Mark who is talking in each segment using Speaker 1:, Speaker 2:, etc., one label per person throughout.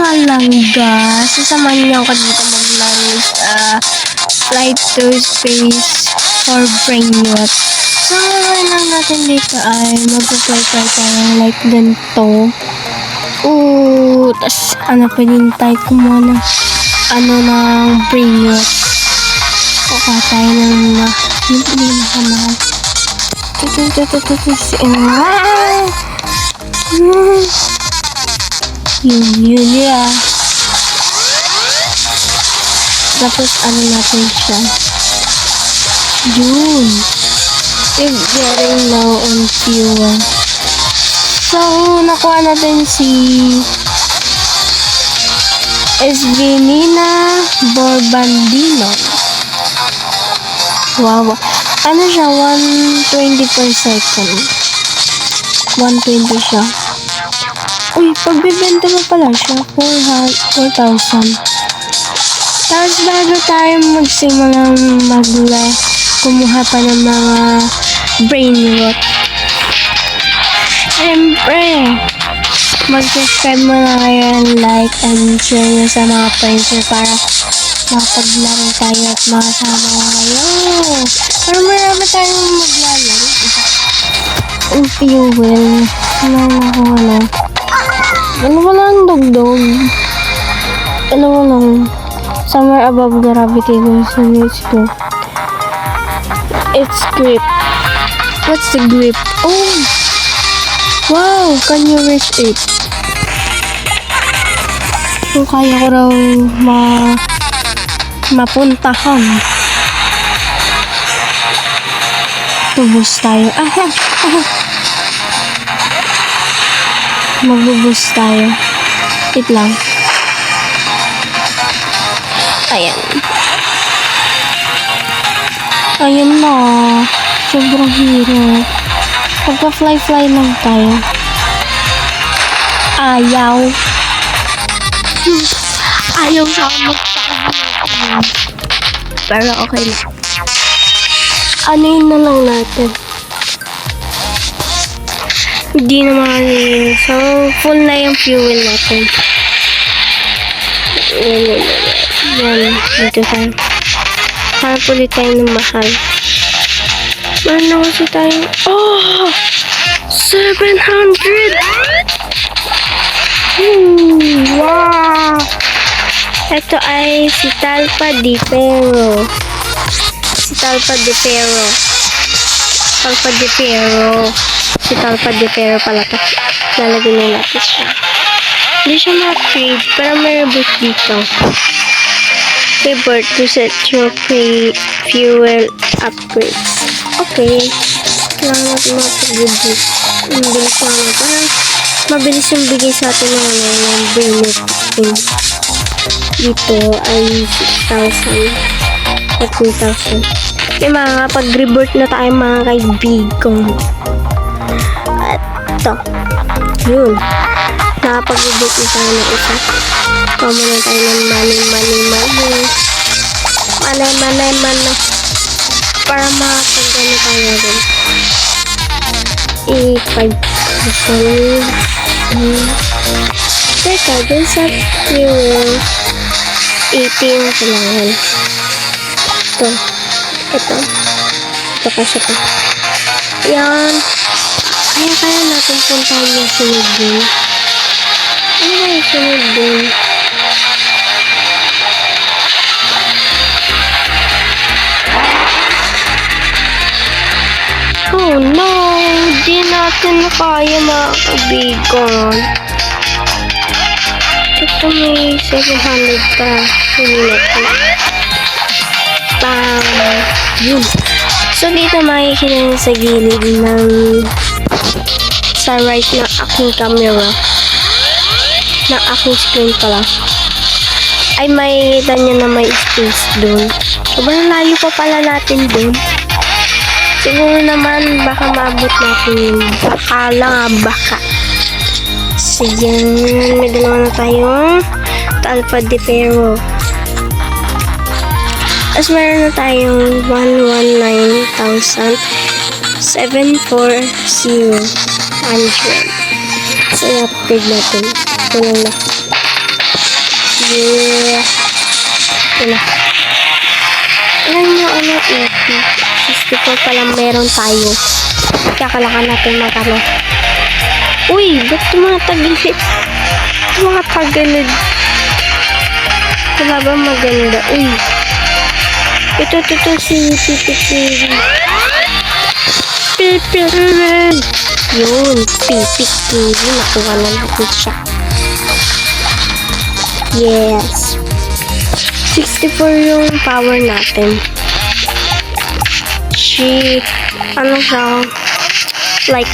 Speaker 1: nga lang guys, sasamahan niyo ako dito maglaro flight to space for Brainrot. So, ngayon lang natin dito ay mag-fly tayo like ganito. Tas pwedeng tayo kumuha ng ng Brainrot. Kuha tayo ng yung pinakamahal. Yun ya. Tapos natin siya. Yun. It's getting low on fuel. So, nakuha natin si Esvinina Borbandino. Wow. Siya? 120 per second. 120 siya. Uy, pagbibenta mo pala siya. 4,000. Tapos bago tayo magsimulang kumuha pa ng mga Brainrot. Siyempre, mag-subscribe mo na kayo, like and share nyo sa mga friends nyo para mapaglaro tayo at makasama kayo. Pero marami tayong maglalaro. Ang fuel. Dalawa lang dugdog. Dalawa lang. Somewhere above gravity goes and let's go. It's grip. What's the grip? Oh! Wow! Can you reach it? Kung kaya ko raw mapuntahan. Tubos tayo. Magbubus tayo. Wait lang. Ayan. Ayan na. Sobrang hirap. Magpa-fly lang tayo. Ayaw siya magpaano. Pero okay lang. Yun na lang natin. Hindi naman yun. So, full na yung fuel natin. Yan. Dito tayo. Hanap ulit tayo ng mahal. Ano kasi tayo? 700! Wow! Ito ay si Talpa de Ferro. Si Talpa de Ferro pala to. Lalagyan na natin siya. Hindi siya ma-trade, pero may reboot dito. Reboot to set your fuel upgrades. Okay. Kailangan natin mag-reboot. Mabilis naman. Parang mabilis yung bigay sa atin ng Brainrot. Dito ay 6,000 at 3,000. May makakapag-reboot na tayo mga kaibigan. At ito. Yun. Nakapag-reboot na tayo ng isa. Kama na tayo ng money. Para makapag-gano tayo rin. 5,000. Teka, dun sa fuel 18 kailangan. Ito kasi pa. Yan. Kaya natin puntahan yung sunod dun. Ano ba yung sunod dun? Oh no! Di natin kaya mga kaibigan. Ito may 700 pa. Yun. So, dito makikita sa gilid sa right ng aking camera, ng aking screen pala, ay makikita nyo na may space dun. Sobrang layo pa pala natin dun. Siguro naman, baka maabot natin yun. Baka. Sige, may dalawa na tayong Talpa de Ferro. Tapos meron na tayong 119,740 100. So, i-upgrade natin. Ito lang na. Yeah. Yun na. Ilan yung 80? 64 pa lang meron tayo. Kakalakan natin magkano. Uy, ba't tumatagilid? Tumatagilid. Wala ba maganda? Uy. Ito, si Pipik. Yun, Pipik TV. Nakuha na natin siya. Yes. 64 yung power natin. Ano siya? Like,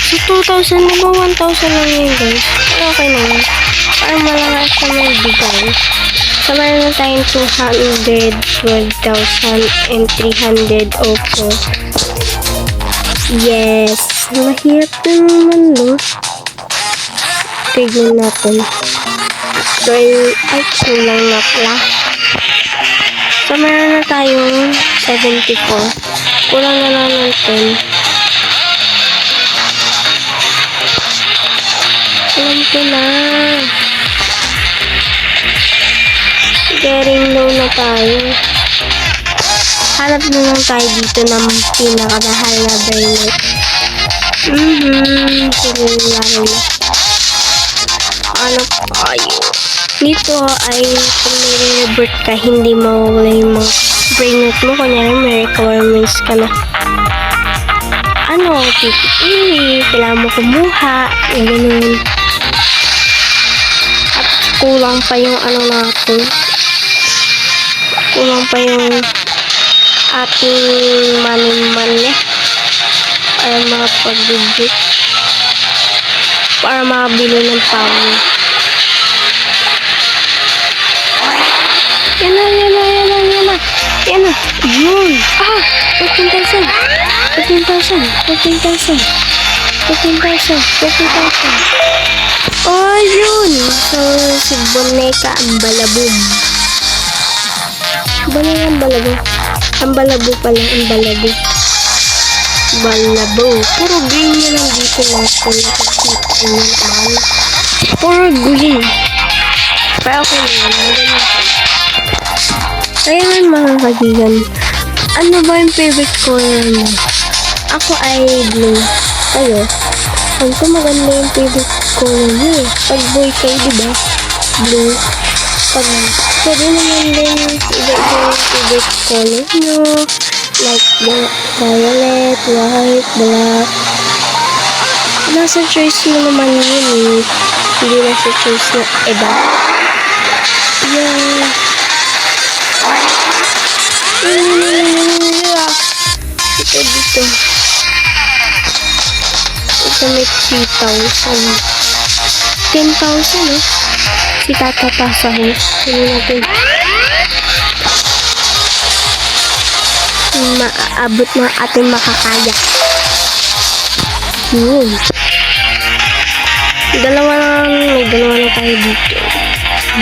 Speaker 1: so 2,000 na ba? 1,000 lang yun, guys. Pero okay na yun. Parang malakas siya may bigay. So, meron na tayong 200, 12,000, and 300 Oppo. Yes. Mahirap na naman, no? Tignan natin. Ay, kulang na pala. So, meron na tayong 74. Kulang na lang ng 10. Alam ko na. Getting low na tayo. Hanap na lang tayo dito ng pinakamahal na bracelet. Sinulari na. Ano tayo? Dito ay kung may revert ka, hindi mawawala yung mga brain note mo. Kunyari may requirements ka na. Ano? Kailangan mo kumuha. Ganun. At kulang pa yung ano natin. Kulang pa yung ating money para makapag-budget. Para makabili ng power. Yan na. Yun. 14,000. Oh, yun. So, si Boneka ang balabog. Ang balabo pala, ang balabo. Puro green na lang dito natin. Nakakita nyo naman. Puro green. Pero okay na yan. Kaya nga mga kaibigan, ano ba yung favorite color mo? Ako ay blue. Kayo? Ang ko maganda yung favorite color mo eh. Pag boy kayo, diba? Blue. Pag pwede naman din iba-iba yung favorite color nyo. Like violet, white, black. Nasa choice mo naman yun eh. Hindi nasa choice na iba. Yeah. Ito dito. Ito may 3,000. 10,000 eh. Si Tata Pasahe. Ano natin? Maaabot na ating makakaya. Yun. May dalawa na tayo dito.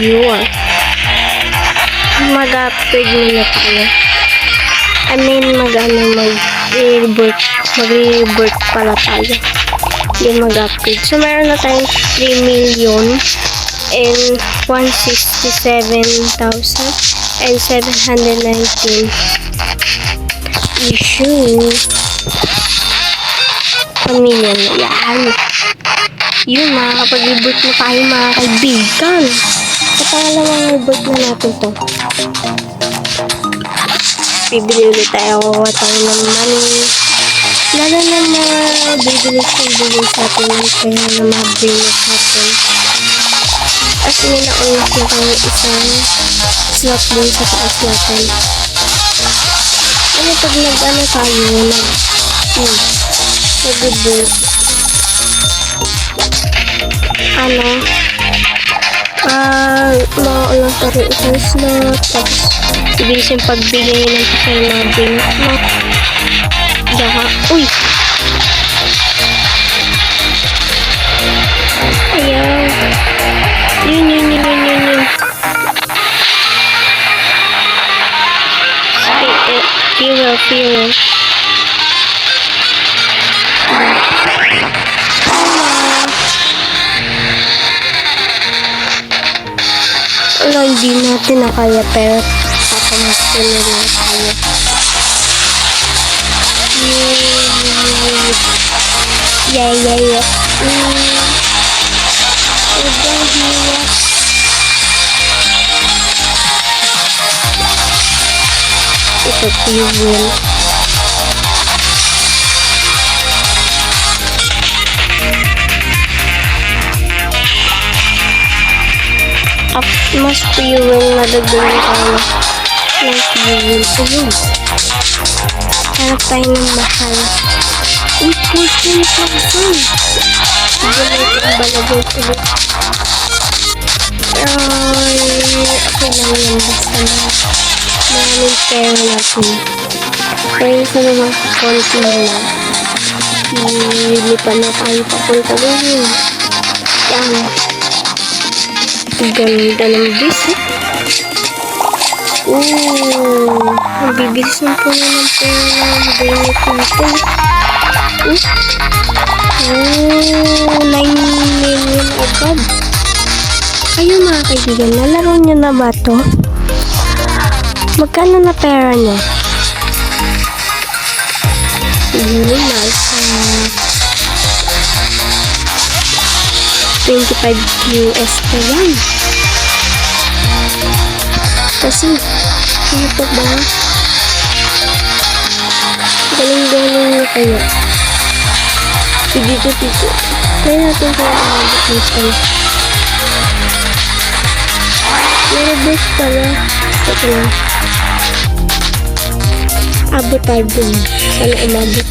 Speaker 1: Yun. Mag-upgrade muna tayo. I mean, mag-revert pala tayo. Hindi mag-upgrade. So, meron na tayong 3 million and 167,000 and 719 issue. Million na yan. Yun, makakapag-revert na tayo mga kaibigan. Sa pangalawang revert na natin to. Bibili ulit tayo ng money. Lalo na bibili sa atin kaya na mabili sa atin. As may na-unlock na tayo isang slot din sa taas natin. Ano pag nag-ano tayo nag-revert ma-unlock tayo isang slot tapos ibilis yung pagbigay ng pasal na bin. Uy! Ayaw. Yun. Fuel. Wala, hindi natin na kaya pero papamusto na lang tayo. Yeah. Sobrang hirap. Ito fuel. Mas fuel na dagdagan tayo ng fuel. Ayun. Harap tayo ng mahal. 14,000. Sige na itong balagay ulit. Okay lang yan. Basta na maraming pera natin. Kaya sa naman konti na. Hindi pa na tayo papunta doon. Yan. Ganda ng bis eh. Ang bibilis ng puno ng pera ng donate natin. 9 million agad. Ayun mga kaibigan, nalaro nyo na ba to? Magkano na pera nyo? Siguro nasa 25 US pa yan. Kasi, ano pa ba? Galing-galing na kayo. Dito. Try natin kung umabot nito. Meron pala. Ito lang. Abot tayo dun. Sana umabot.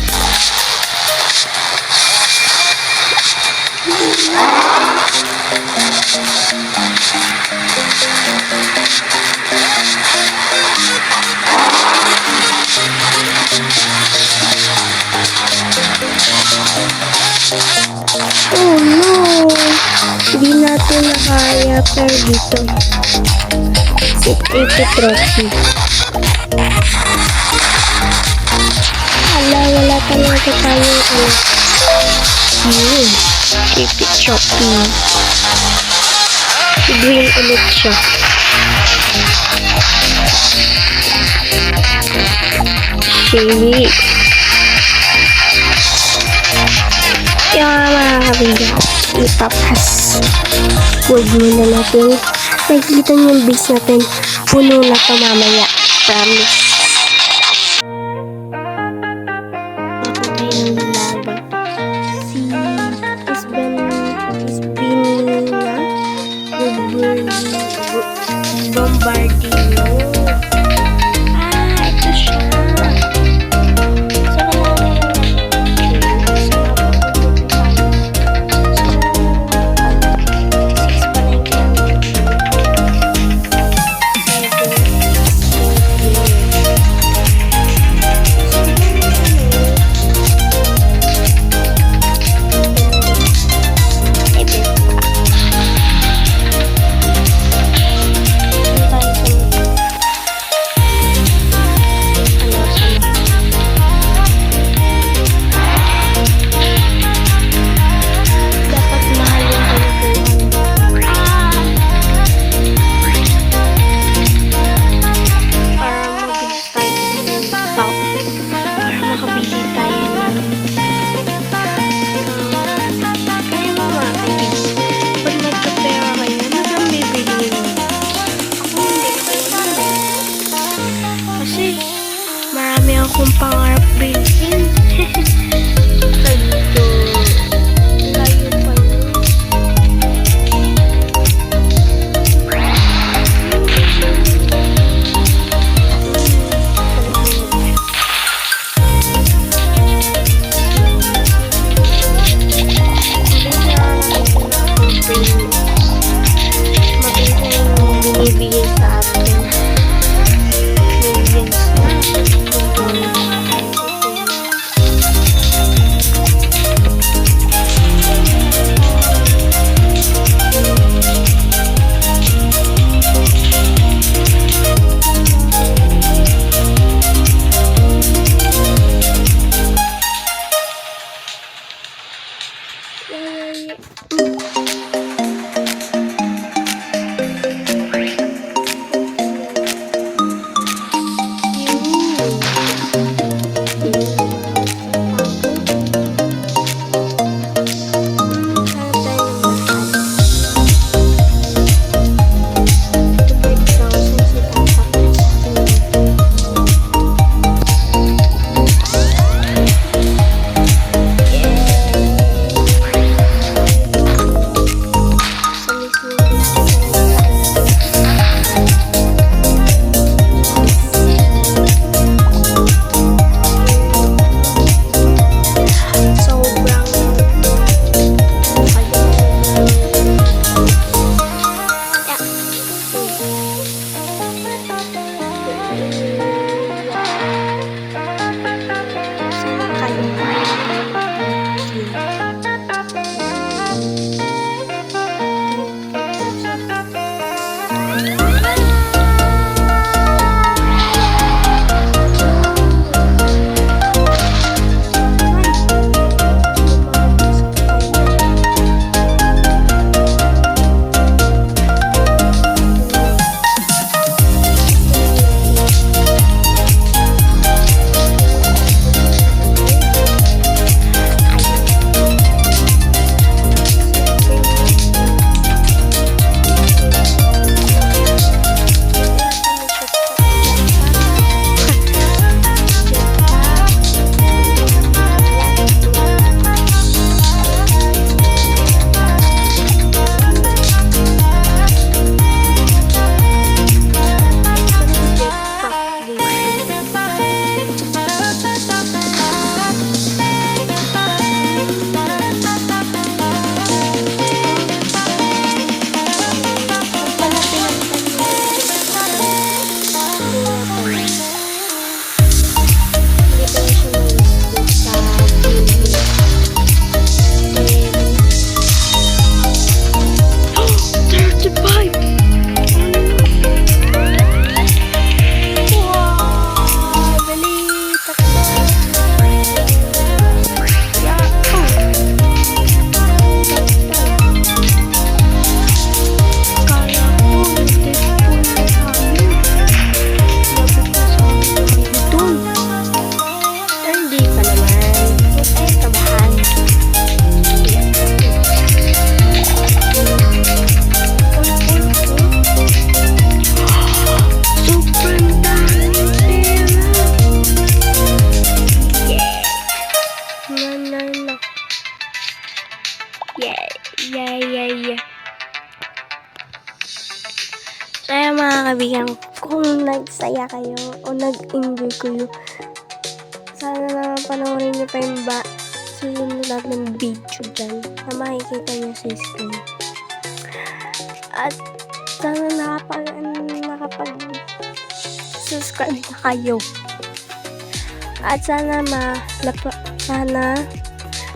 Speaker 1: Oh no! Hindi natin nakaya pero dito. 80 trophy. Wala talaga tayo keep it chopping. Green ulit siya. Shady. Mga kabigyan, ipapas. Huwag muna natin. Nakikita niyo yung base natin. Puno na ito mamaya. Promise. Bombardino. Ito siya. Marami akong pangarap bilhin. Ito. Layo pa yun. Mabilis na yung binibigay sa atin. Millions na. Kaya mga kaibigan, kung nagsaya kayo o nag-enjoy kayo, sana naman panoorin niyo pa yung susunod natin video dyan na makikita niyo sa screen. At sana nakapag-subscribe na kayo. At sana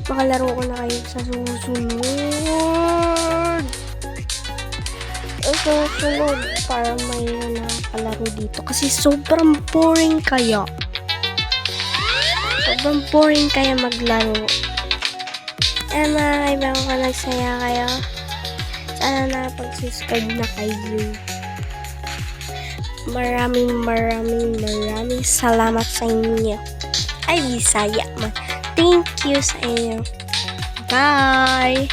Speaker 1: makalaro ko na kayo sa susunod. Susunod para may nakalaro dito. Kasi sobrang boring kaya. Sobrang boring kaya maglaro. Mga kaibigan ko, nagsaya kayo. Sana nakapag-subscribe na kayo. Maraming salamat sa inyo. Ay, Bisaya man. Thank you sa inyo. Bye!